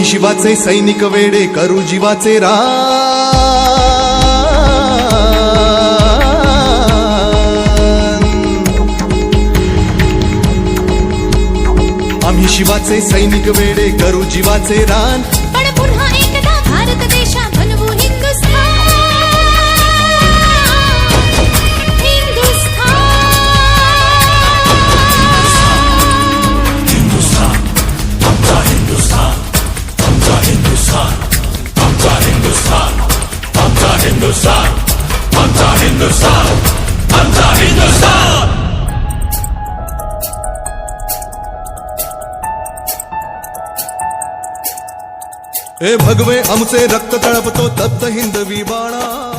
शिवाचे सैनिक वेडे करू जीवाचे रान। आम्ही शिवाचे सैनिक वेडे करू जीवाचे रान। पण पुन्हा एकदा भारत देशा बनवू हिंदुस्थान। हिंदुस्तान, आमचा हिंदुस्तान, आमचा हिंदुस्तान। हे भगवे आमचे रक्त तळपतो तप्त हिंदवी बाणा।